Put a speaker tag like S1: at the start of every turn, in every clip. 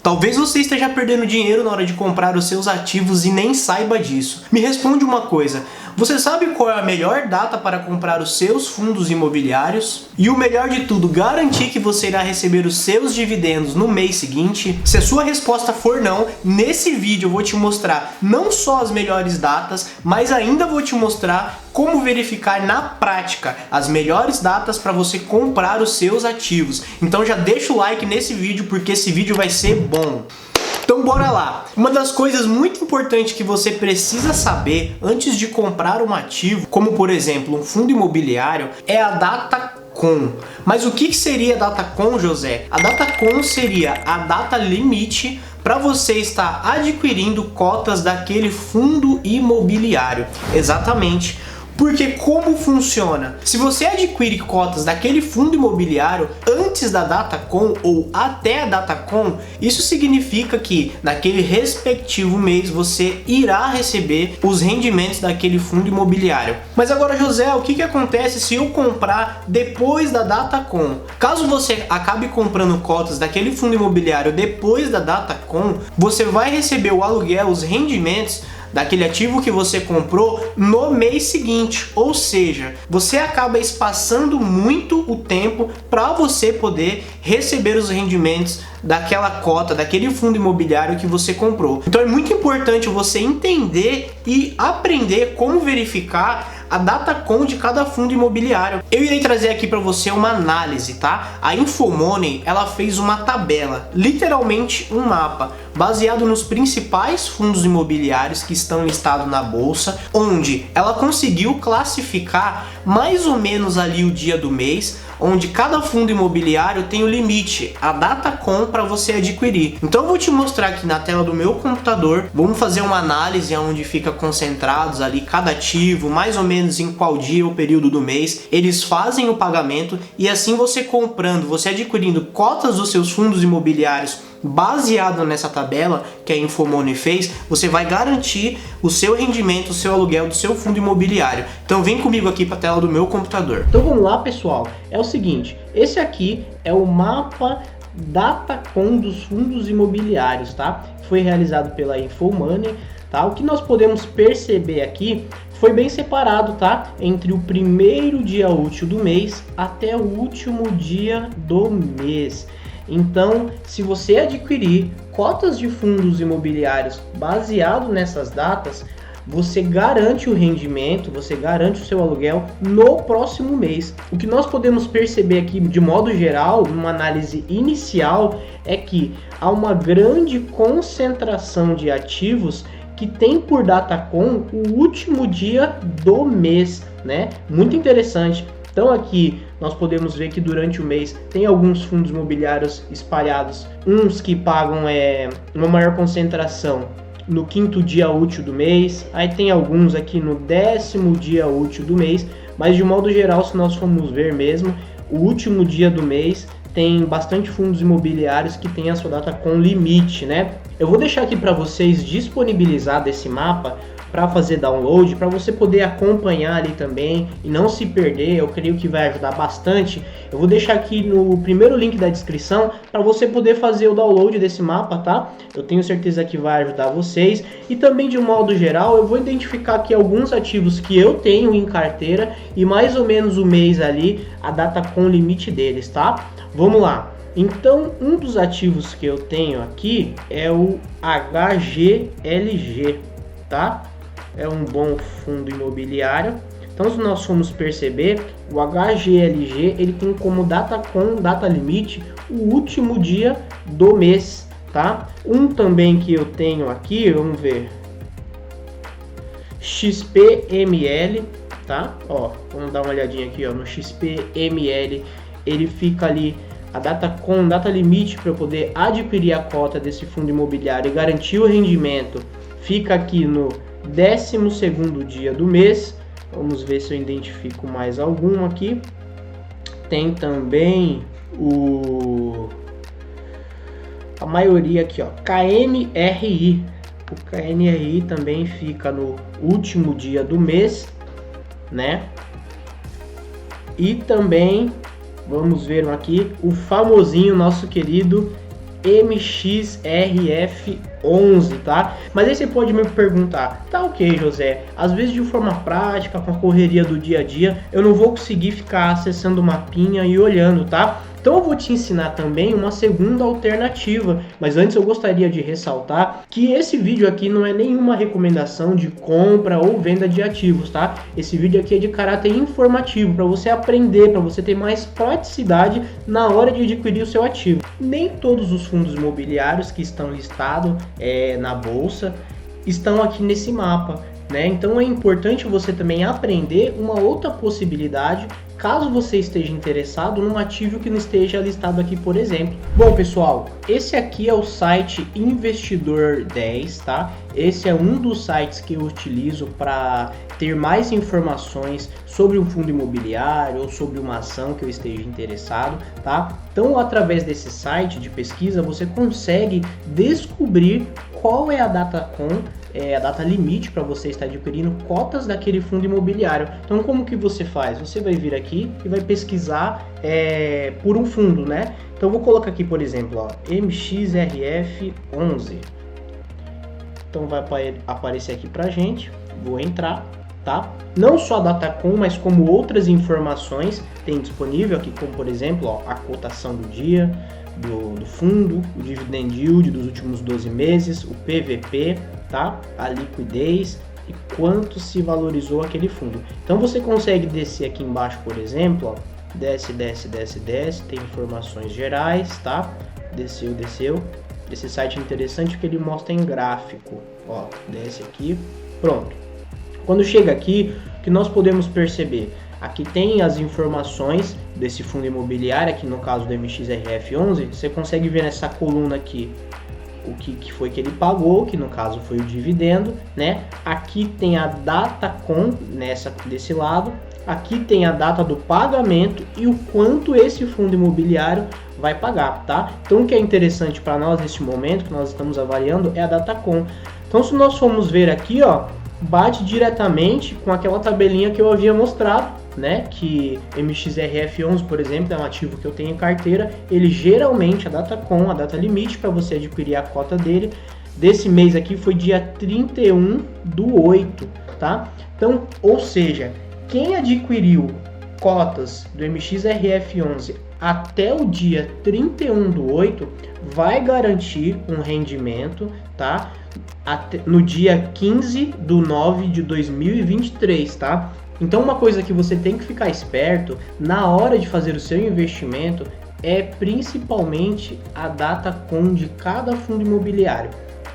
S1: Talvez você esteja perdendo dinheiro na hora de comprar os seus ativos e nem saiba disso. Me responde uma coisa, você sabe qual é a melhor data para comprar os seus fundos imobiliários? E o melhor de tudo, garantir que você irá receber os seus dividendos no mês seguinte? Se a sua resposta for não, nesse vídeo eu vou te mostrar não só as melhores datas, mas ainda vou te mostrar como verificar na prática as melhores datas para você comprar os seus ativos. Então já deixa o like nesse vídeo porque esse vídeo vai ser bom. Então bora lá! Uma das coisas muito importantes que você precisa saber antes de comprar um ativo, como por exemplo um fundo imobiliário, é a DataCon. Mas o que seria a DataCon, José? A DataCon seria a data limite para você estar adquirindo cotas daquele fundo imobiliário. Exatamente. Porque como funciona? Se você adquire cotas daquele fundo imobiliário antes da DataCon ou até a DataCon, isso significa que naquele respectivo mês você irá receber os rendimentos daquele fundo imobiliário. Mas agora, José, o que acontece se eu comprar depois da DataCon? Caso você acabe comprando cotas daquele fundo imobiliário depois da DataCon, você vai receber o aluguel, os rendimentos daquele ativo que você comprou no mês seguinte, ou seja, você acaba espaçando muito o tempo para você poder receber os rendimentos daquela cota, daquele fundo imobiliário que você comprou. Então é muito importante você entender e aprender como verificar a DataCon de cada fundo imobiliário. Eu irei trazer aqui para você uma análise, tá? A Infomoney, ela fez uma tabela, literalmente um mapa, baseado nos principais fundos imobiliários que estão listados na bolsa, onde ela conseguiu classificar mais ou menos ali o dia do mês, onde cada fundo imobiliário tem o limite, a DataCon para você adquirir. Então eu vou te mostrar aqui na tela do meu computador, vamos fazer uma análise onde fica concentrados ali cada ativo, mais ou menos em qual dia ou período do mês eles fazem o pagamento, e assim você comprando, você adquirindo cotas dos seus fundos imobiliários baseado nessa tabela que a Infomoney fez, você vai garantir o seu rendimento, o seu aluguel do seu fundo imobiliário. Então vem comigo aqui para a tela do meu computador. Então vamos lá, pessoal, é o seguinte, esse aqui é o mapa DataCon dos fundos imobiliários, tá? Foi realizado pela Infomoney, tá? O que nós podemos perceber aqui foi bem separado, tá? Entre o primeiro dia útil do mês até o último dia do mês. Então, se você adquirir cotas de fundos imobiliários baseado nessas datas, você garante o rendimento, você garante o seu aluguel no próximo mês. O que nós podemos perceber aqui, de modo geral, numa análise inicial, é que há uma grande concentração de ativos que tem por DataCon o último dia do mês, né? Muito interessante. Então aqui nós podemos ver que durante o mês tem alguns fundos imobiliários espalhados, uns que pagam uma maior concentração no 5º dia útil do mês, aí tem alguns aqui no 10º dia útil do mês, mas de modo geral, se nós formos ver mesmo, o último dia do mês tem bastante fundos imobiliários que tem a sua DataCon limite, né? Eu vou deixar aqui para vocês disponibilizado esse mapa para fazer download, para você poder acompanhar ali também e não se perder. Eu creio que vai ajudar bastante. Eu vou deixar aqui no primeiro link da descrição para você poder fazer o download desse mapa, tá? Eu tenho certeza que vai ajudar vocês. E também, de modo geral, eu vou identificar aqui alguns ativos que eu tenho em carteira e mais ou menos o mês ali, a DataCon limite deles, tá? Vamos lá. Então, um dos ativos que eu tenho aqui é o HGLG, tá? É um bom fundo imobiliário. Então, se nós formos perceber, o HGLG ele tem como DataCon, data limite, o último dia do mês, tá? Um também que eu tenho aqui, vamos ver, XPML, tá? Ó, vamos dar uma olhadinha aqui, ó, no XPML, ele fica ali a DataCon, data limite para eu poder adquirir a cota desse fundo imobiliário e garantir o rendimento, fica aqui no 12º dia do mês. Vamos ver se eu identifico mais algum aqui. Tem também a maioria aqui, ó, KNRI. O KNRI também fica no último dia do mês, né? E também vamos ver aqui o famosinho, nosso querido MXRF11, tá? Mas aí você pode me perguntar, tá ok, José, às vezes de forma prática, com a correria do dia a dia, eu não vou conseguir ficar acessando o mapinha e olhando, tá? Então eu vou te ensinar também uma segunda alternativa, mas antes eu gostaria de ressaltar que esse vídeo aqui não é nenhuma recomendação de compra ou venda de ativos, tá? Esse vídeo aqui é de caráter informativo, para você aprender, para você ter mais praticidade na hora de adquirir o seu ativo. Nem todos os fundos imobiliários que estão listados na bolsa estão aqui nesse mapa, né? Então é importante você também aprender uma outra possibilidade caso você esteja interessado num ativo que não esteja listado aqui, por exemplo. Bom, pessoal, esse aqui é o site Investidor 10, tá? Esse é um dos sites que eu utilizo para ter mais informações sobre um fundo imobiliário ou sobre uma ação que eu esteja interessado, tá? Então, através desse site de pesquisa, você consegue descobrir qual é a data a data limite para você estar adquirindo cotas daquele fundo imobiliário. Então, como que você faz? Você vai vir aqui e vai pesquisar por um fundo, né? Então, eu vou colocar aqui, por exemplo, ó, MXRF11. Então, vai aparecer aqui pra gente. Vou entrar, tá? Não só a Datacom, mas como outras informações tem disponível aqui, como por exemplo, ó, a cotação do dia, do fundo, o dividend yield dos últimos 12 meses, o PVP, tá? A liquidez e quanto se valorizou aquele fundo. Então você consegue descer aqui embaixo, por exemplo, ó, desce, tem informações gerais, tá? Desceu. Esse site é interessante porque ele mostra em gráfico, ó, desce aqui, pronto. Quando chega aqui, o que nós podemos perceber? Aqui tem as informações desse fundo imobiliário, aqui no caso do MXRF11, você consegue ver nessa coluna aqui o que foi que ele pagou, que no caso foi o dividendo, né? Aqui tem a Datacom desse lado, aqui tem a data do pagamento e o quanto esse fundo imobiliário vai pagar, tá? Então o que é interessante para nós neste momento que nós estamos avaliando é a Datacom. Então se nós formos ver aqui, ó, bate diretamente com aquela tabelinha que eu havia mostrado, né, que MXRF11, por exemplo, é um ativo que eu tenho em carteira. Ele geralmente, a data limite para você adquirir a cota dele, desse mês aqui foi dia 31/8, tá? Então, ou seja, quem adquiriu cotas do MXRF11 até o dia 31/8 vai garantir um rendimento, tá? No dia 15/9/2023, tá? Então uma coisa que você tem que ficar esperto na hora de fazer o seu investimento é principalmente a Datacom de cada fundo imobiliário.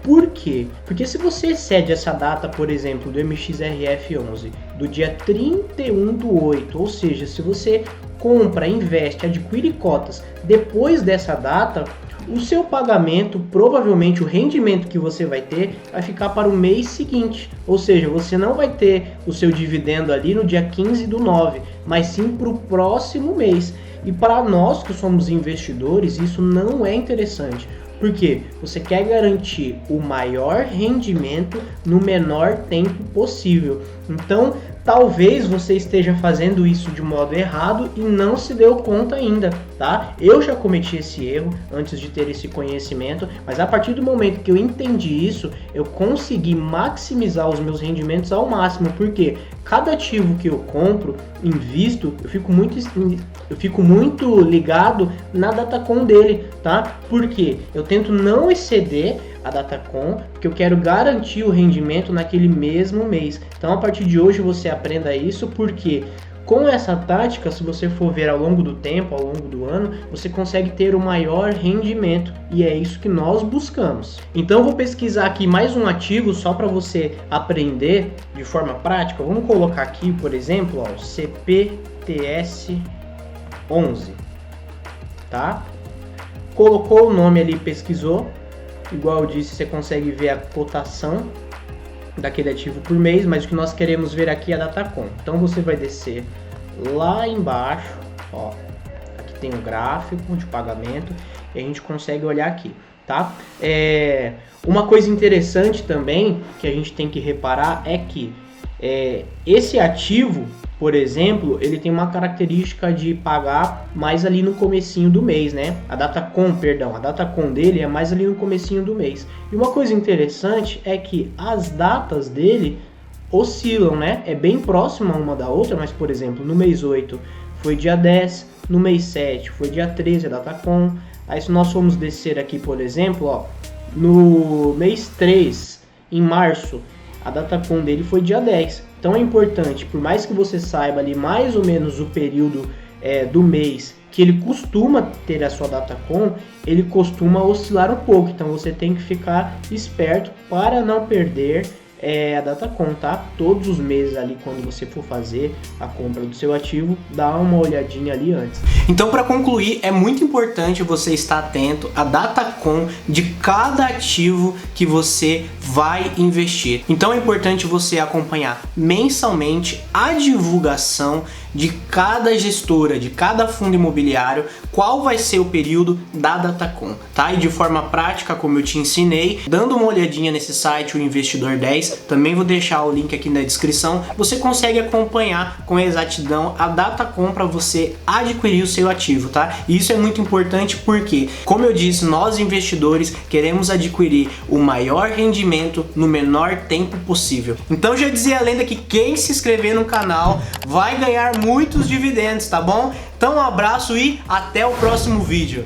S1: Por quê? Porque se você excede essa data, por exemplo, do MXRF11, do dia 31/8, ou seja, se você compra, investe, adquire cotas depois dessa data, o seu pagamento, provavelmente o rendimento que você vai ter, vai ficar para o mês seguinte. Ou seja, você não vai ter o seu dividendo ali no dia 15/9, mas sim para o próximo mês. E para nós que somos investidores, isso não é interessante. Porque você quer garantir o maior rendimento no menor tempo possível. Então, talvez você esteja fazendo isso de modo errado e não se deu conta ainda, tá? Eu já cometi esse erro antes de ter esse conhecimento, mas a partir do momento que eu entendi isso, eu consegui maximizar os meus rendimentos ao máximo, porque cada ativo que eu compro, invisto, eu fico muito ligado na Datacom dele, tá? Porque eu tento não exceder a Datacom, porque eu quero garantir o rendimento naquele mesmo mês. Então, a partir de hoje, você aprenda isso, porque com essa tática, se você for ver ao longo do tempo, ao longo do ano, você consegue ter o maior rendimento, e é isso que nós buscamos. Então, eu vou pesquisar aqui mais um ativo só para você aprender de forma prática. Vamos colocar aqui, por exemplo, ó, CPTS 11, tá? Colocou o nome ali, pesquisou. Igual eu disse, você consegue ver a cotação daquele ativo por mês, mas o que nós queremos ver aqui é a Datacom. Então você vai descer lá embaixo, ó, aqui tem o gráfico de pagamento e a gente consegue olhar aqui, tá? Uma coisa interessante também que a gente tem que reparar é que esse ativo por exemplo, ele tem uma característica de pagar mais ali no comecinho do mês, né? A Datacom dele é mais ali no comecinho do mês. E uma coisa interessante é que as datas dele oscilam, né? É bem próxima uma da outra, mas por exemplo, no mês 8 foi dia 10, no mês 7 foi dia 13 a Datacom. Aí se nós formos descer aqui, por exemplo, ó, no mês 3, em março, a Datacom dele foi dia 10. Então é importante, por mais que você saiba ali mais ou menos o período do mês que ele costuma ter a sua Datacom, ele costuma oscilar um pouco. Então você tem que ficar esperto para não perder a Datacom, tá? Todos os meses ali, quando você for fazer a compra do seu ativo, dá uma olhadinha ali antes. Então, para concluir, é muito importante você estar atento à Datacom de cada ativo que você vai investir. Então é importante você acompanhar mensalmente a divulgação de cada gestora, de cada fundo imobiliário, qual vai ser o período da Datacom, tá? E de forma prática, como eu te ensinei, dando uma olhadinha nesse site, o Investidor 10, também vou deixar o link aqui na descrição, você consegue acompanhar com exatidão a Datacom para você adquirir o seu ativo, tá? E isso é muito importante porque, como eu disse, nós investidores queremos adquirir o maior rendimento no menor tempo possível. Então já dizia a lenda que quem se inscrever no canal vai ganhar muitos dividendos, tá bom? Então um abraço e até o próximo vídeo.